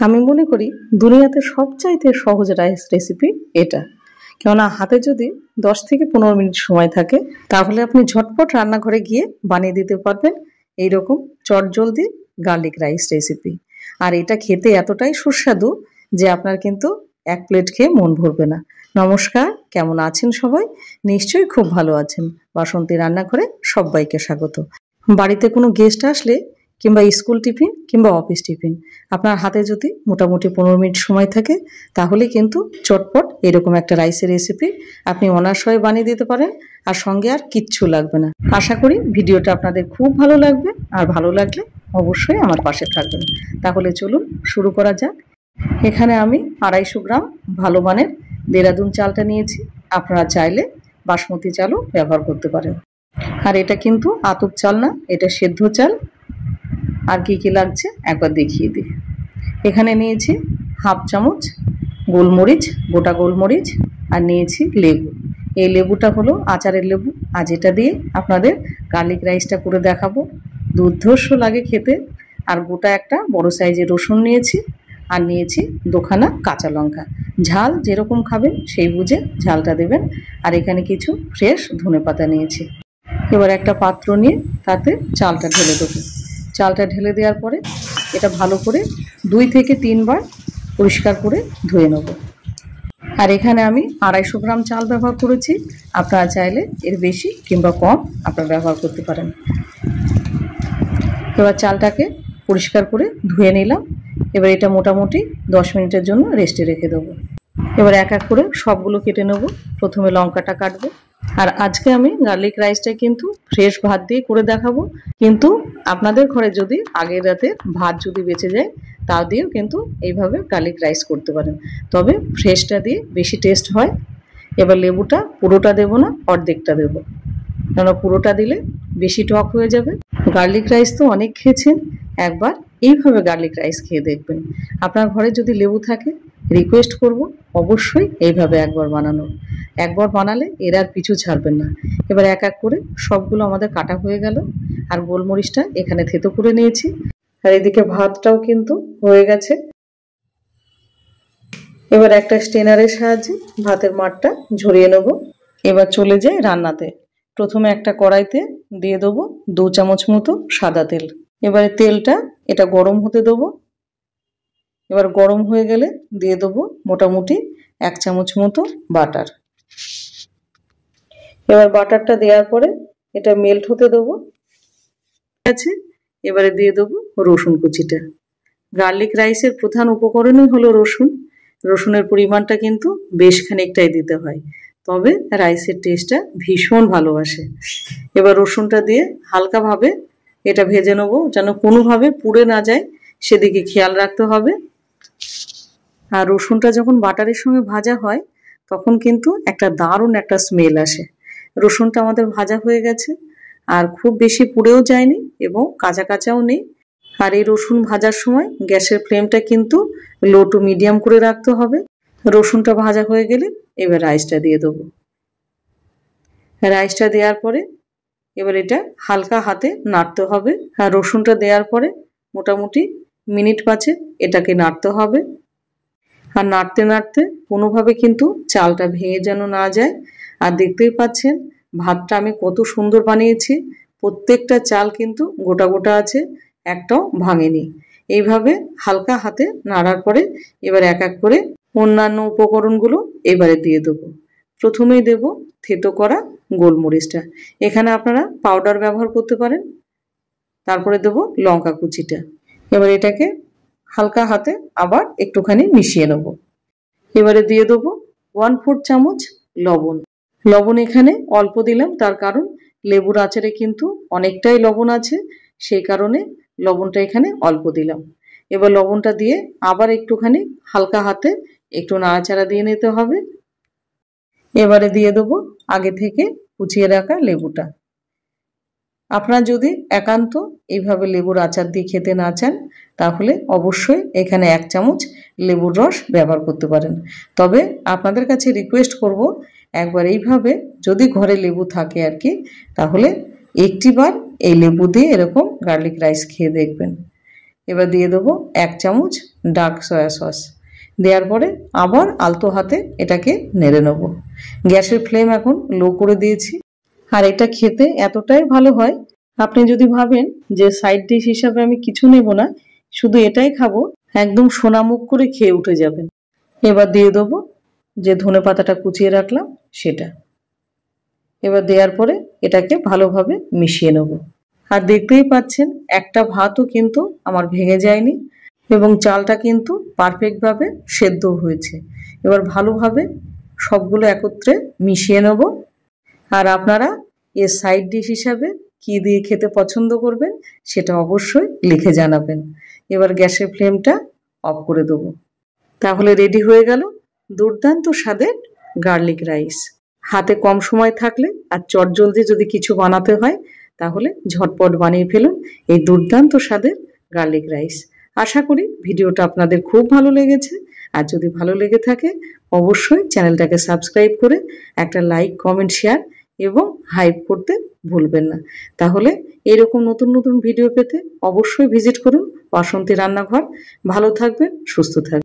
আমি মনে করি দুনিয়াতে সবচাইতে সহজ রাইস রেসিপি এটা। কেননা হাতে যদি 10 থেকে 15 মিনিট সময় থাকে তাহলে আপনি ঝটপট রান্নাঘরে গিয়ে বানিয়ে দিতে পারবেন এইরকম চটজলদি গার্লিক রাইস রেসিপি। আর এটা খেতে এতটাই সুস্বাদু যে আপনার কিন্তু এক প্লেট খেয়ে মন ভরবে না। নমস্কার, কেমন আছেন সবাই? নিশ্চয়ই খুব ভালো আছেন। বাসন্তী রান্নাঘরে সবাইকে স্বাগত। বাড়িতে কোনো গেস্ট আসলে কিংবা স্কুল টিফিন কিংবা অফিস টিফিন আপনার হাতে যদি মোটামুটি 15 মিনিট সময় থাকে তাহলে কিন্তু চটপট এরকম একটা রাইসের রেসিপি আপনি অনায়াসে বানিয়ে দিতে পারেন, আর সঙ্গে আর কিচ্ছু লাগবে না। আশা করি ভিডিওটা আপনাদের খুব ভালো লাগবে, আর ভালো লাগলে অবশ্যই আমার পাশে থাকবেন। তাহলে চলুন শুরু করা যাক। এখানে আমি 250 গ্রাম ভালো মানের দেরাদুন চালটা নিয়েছি। আপনারা চাইলে বাসমতি চালও ব্যবহার করতে পারেন। আর এটা কিন্তু আতপ চাল না, এটা সেদ্ধ চাল। আর কি কি লাগছে একবার দেখিয়ে দিই। এখানে নিয়েছি হাফ চামচ গোলমরিচ, গোটা গোলমরিচ, আর নিয়েছি লেবু। এই লেবুটা হলো আচারের লেবু, আজ এটা দিয়ে আপনাদের গার্লিক রাইসটা করে দেখাবো। দুর্ধর্ষ লাগে খেতে। আর গোটা একটা বড় সাইজের রসুন নিয়েছি, আর নিয়েছি 2খানা কাঁচা লঙ্কা। ঝাল যেরকম খাবেন সেই বুঝে ঝালটা দেবেন। আর এখানে কিছু ফ্রেশ ধনেপাতা নিয়েছি। এবার একটা পাত্র নিয়ে তাতে চালটা ঢেলে দেবো। চালটা ঢেলে দেওয়ার পরে এটা ভালো করে 2 থেকে 3 বার পরিষ্কার করে ধুয়ে নেব। আর এখানে আমি 250 গ্রাম চাল ব্যবহার করেছি। আপনারা চাইলে এর বেশি কিংবা কম আপনারা ব্যবহার করতে পারেন। এবার চালটাকে পরিষ্কার করে ধুয়ে নিলাম। এবার এটা মোটামুটি 10 মিনিটের জন্য রেস্টে রেখে দেবো। এবার এক এক করে সবগুলো কেটে নেব। প্রথমে লঙ্কাটা কাটবো। আর আজকে আমি গার্লিক রাইসটা কিন্তু ফ্রেশ ভাত দিয়ে করে দেখাবো। কিন্তু আপনাদের ঘরে যদি আগের রাতে ভাত যদি বেঁচে যায় তা দিয়েও কিন্তু এইভাবে গার্লিক রাইস করতে পারেন, তবে ফ্রেশটা দিয়ে বেশি টেস্ট হয়। এবার লেবুটা পুরোটা দেব না, অর্ধেকটা দেব, কেননা পুরোটা দিলে বেশি টক হয়ে যাবে। গার্লিক রাইস তো অনেক খেয়েছেন, একবার এইভাবে গার্লিক রাইস খেয়ে দেখবেন। আপনার ঘরে যদি লেবু থাকে রিকোয়েস্ট করব অবশ্যই এইভাবে একবার বানানো। একবার বানালে এর আর পিছু ছাড়বেন না। এবার এক এক করে সবগুলো আমাদের কাটা হয়ে গেল। আর গোলমরিচটা এখানে থেতো করে নিয়েছি। আর এদিকে ভাতটাও কিন্তু হয়ে গেছে। এবার একটা স্ট্রেনারের সাহায্যে ভাতের মাঠটা ঝরিয়ে নেব। এবার চলে যাই রান্নাতে। প্রথমে একটা কড়াইতে দিয়ে দেবো 2 চামচ মতো সাদা তেল। এবারে তেলটা এটা গরম হতে দেবো। এবার গরম হয়ে গেলে দিয়ে দেবো মোটামুটি 1 চামচ মতো বাটার। এবার বাটারটা দেওয়ার পরে এটা মেল্ট হতে দেবো। ঠিক আছে, এবারে দিয়ে দেবো রসুন কুচিটা। গার্লিক রাইসের প্রধান উপকরণই হলো রসুন। রসুনের পরিমাণটা কিন্তু বেশ খানিকটাই দিতে হয়, তবে রাইসের টেস্টটা ভীষণ ভালোবাসে। এবার রসুনটা দিয়ে হালকাভাবে এটা ভেজে নেবো, যেন কোনোভাবে পুড়ে না যায় সেদিকে খেয়াল রাখতে হবে। আর রসুনটা যখন বাটারের সঙ্গে ভাজা হয় তখন কিন্তু একটা দারুণ একটা স্মেল আসে। রসুনটা আমাদের ভাজা হয়ে গেছে, আর খুব বেশি পুড়েও যায়নি এবং কাঁচা কাঁচাও নেই। আর এই রসুন ভাজার সময় গ্যাসের ফ্লেমটা কিন্তু লো টু মিডিয়াম করে রাখতে হবে। রসুনটা ভাজা হয়ে গেলে এবার রাইসটা দিয়ে দেবো। রাইসটা দেওয়ার পরে এবার এটা হালকা হাতে নাড়তে হবে। আর রসুনটা দেওয়ার পরে মোটামুটি মিনিট 5 এটাকে নাড়তে হবে। আর নাড়তে নাড়তে কোনোভাবে কিন্তু চালটা ভেঙে যেন না যায়। আর দেখতেই পাচ্ছেন ভাতটা আমি কত সুন্দর বানিয়েছি। প্রত্যেকটা চাল কিন্তু গোটা গোটা আছে, একটাও ভাঙেনি। এইভাবে হালকা হাতে নাড়ার পরে এবার এক এক করে অন্যান্য উপকরণগুলো এবারে দিয়ে দেবো। প্রথমেই দেব থেতো করা গোলমরিচটা। এখানে আপনারা পাউডার ব্যবহার করতে পারেন। তারপরে দেব লঙ্কা কুচিটা। এবার এটাকে হালকা হাতে আবার একটুখানি মিশিয়ে নেব। এবারে দিয়ে দেবো 1/4 চামচ লবণ। লবণ এখানে অল্প দিলাম, তার কারণ লেবুর আচারে কিন্তু অনেকটাই লবণ আছে, সেই কারণে লবণটা এখানে অল্প দিলাম। এবার লবণটা দিয়ে আবার একটুখানি হালকা হাতে একটু নাড়াচাড়া দিয়ে নিতে হবে। এবারে দিয়ে দেবো আগে থেকে কুচিয়ে রাখা লেবুটা। আপনারা যদি একান্ত এইভাবে লেবুর আচার দিয়ে খেতে না চান তাহলে অবশ্যই এখানে 1 চামচ লেবুর রস ব্যবহার করতে পারেন। তবে আপনাদের কাছে রিকোয়েস্ট করব একবার এইভাবে যদি ঘরে লেবু থাকে আর কি, তাহলে একটিবার এই লেবু দিয়ে এরকম গার্লিক রাইস খেয়ে দেখবেন। এবার দিয়ে দেবো 1 চামচ ডার্ক সয়া সস। দেওয়ার পরে আবার আলতো হাতে এটাকে নেড়ে নেব। গ্যাসের ফ্লেম এখন লো করে দিয়েছি। আর এটা খেতে এতটাই ভালো হয়, আপনি যদি ভাবেন যে সাইড ডিশ হিসাবে আমি কিছু নেব না, শুধু এটাই খাবো, একদম সোনামুখ করে খেয়ে উঠে যাবেন। এবার দিয়ে দেবো যে ধনে পাতাটা কুচিয়ে রাখলাম সেটা। এবার দেওয়ার পরে এটাকে ভালোভাবে মিশিয়ে নেব। আর দেখতেই পাচ্ছেন একটা ভাতও কিন্তু আমার ভেঙে যায়নি এবং চালটা কিন্তু পারফেক্টভাবে সেদ্ধ হয়েছে। এবার ভালোভাবে সবগুলো একত্রে মিশিয়ে নেব। আর আপনারা এর সাইড ডিশ হিসাবে কি দিয়ে খেতে পছন্দ করবেন সেটা অবশ্যই লিখে জানাবেন। এবার গ্যাসের ফ্লেমটা অফ করে দেবো। তাহলে রেডি হয়ে গেল দুর্দান্ত স্বাদের গার্লিক রাইস। হাতে কম সময় থাকলে আর চটজলদি যদি কিছু বানাতে হয় তাহলে ঝটপট বানিয়ে ফেলুন এই দুর্দান্ত স্বাদের গার্লিক রাইস। আশা করি ভিডিওটা আপনাদের খুব ভালো লেগেছে। আর যদি ভালো লেগে থাকে অবশ্যই চ্যানেলটাকে সাবস্ক্রাইব করে একটা লাইক, কমেন্ট, শেয়ার এবং হাইপ করতে ভুলবেন না। তাহলে এরকম নতুন নতুন ভিডিও পেতে অবশ্যই ভিজিট করুন বাসন্তী রান্নাঘর। ভালো থাকবেন, সুস্থ থাকবেন।